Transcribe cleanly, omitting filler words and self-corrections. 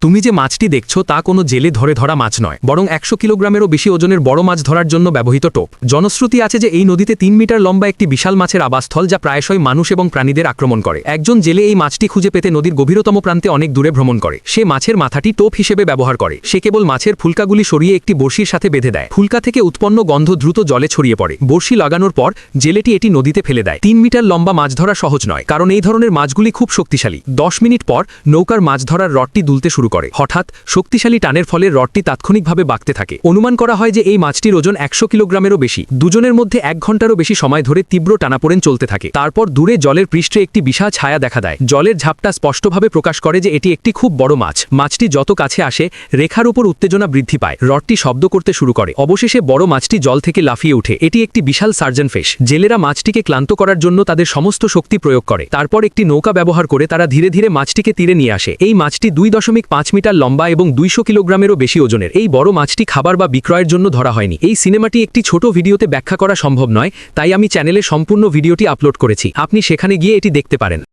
তুমি যে মাছটি দেখছো তা কোনো জেলে ধরে ধরা মাছ নয়, বরং 100 কিলোগ্রামেরও বেশি ওজনের বড় মাছ ধরার জন্য ব্যবহৃত টোপ। জনশ্রুতি আছে যে এই নদীতে 3 মিটার লম্বা একটি বিশাল মাছের আবাসস্থল, যা প্রায়শই মানুষ এবং প্রাণীদের আক্রমণ করে। একজন জেলে এই মাছটি খুঁজে পেতে নদীর গভীরতম প্রান্তে অনেক দূরে ভ্রমণ করে। সে মাছের মাথাটি টোপ হিসেবে ব্যবহার করে। সে কেবল মাছের ফুলকাগুলি সরিয়ে একটি বড়শির সাথে বেঁধে দেয়। ফুলকা থেকে উৎপন্ন গন্ধ দ্রুত জলে ছড়িয়ে পড়ে। বড়শি লাগানোর পর জেলেটি এটি নদীতে ফেলে দেয়। 3 মিটার লম্বা মাছ ধরা সহজ নয়, কারণ এই ধরনের মাছগুলি খুব শক্তিশালী। 10 মিনিট পর নৌকার মাছ ধরার রডটি দুলতে শুরু করে। হঠাৎ শক্তিশালী টানের ফলে রডটি তাৎক্ষণিকভাবে বাঁকতে থাকে। অনুমান করা হয় যে এই মাছটির ওজন 100 কিলোগ্রামেরও বেশি। দুজনের মধ্যে 1 ঘন্টারও বেশি সময় ধরে তীব্র টানাপোড়েন চলতে থাকে। তারপর দূরে জলের পৃষ্ঠে একটি বিশাল ছায়া দেখা দেয়। জলের ঝাপটা স্পষ্টভাবে প্রকাশ করে যে এটি একটি খুব বড় মাছ। মাছটি যত কাছে আসে, রেখার উপর উত্তেজনা বৃদ্ধি পায়। রডটি শব্দ করতে শুরু করে। অবশেষে বড় মাছটি জল থেকে লাফিয়ে ওঠে। এটি একটি বিশাল সার্জন ফিশ। জেলেরা মাছটিকে ক্লান্ত করার জন্য তাদের সমস্ত শক্তি প্রয়োগ করে। তারপর একটি নৌকা ব্যবহার করে তারা ধীরে ধীরে মাছটিকে তীরে নিয়ে আসে। এই মাছটি 2.5 মিটার লম্বা এবং 200 কিলোগ্রামেরও বেশি ওজনের। এই বড় মাছটি খাবার বা বিক্রয়ের জন্য ধরা হয়নি। এই সিনেমাটি একটি ছোট ভিডিওতে ব্যাখ্যা করা সম্ভব নয়, তাই আমি চ্যানেলে সম্পূর্ণ ভিডিওটি আপলোড করেছি। আপনি সেখানে গিয়ে এটি দেখতে পারেন।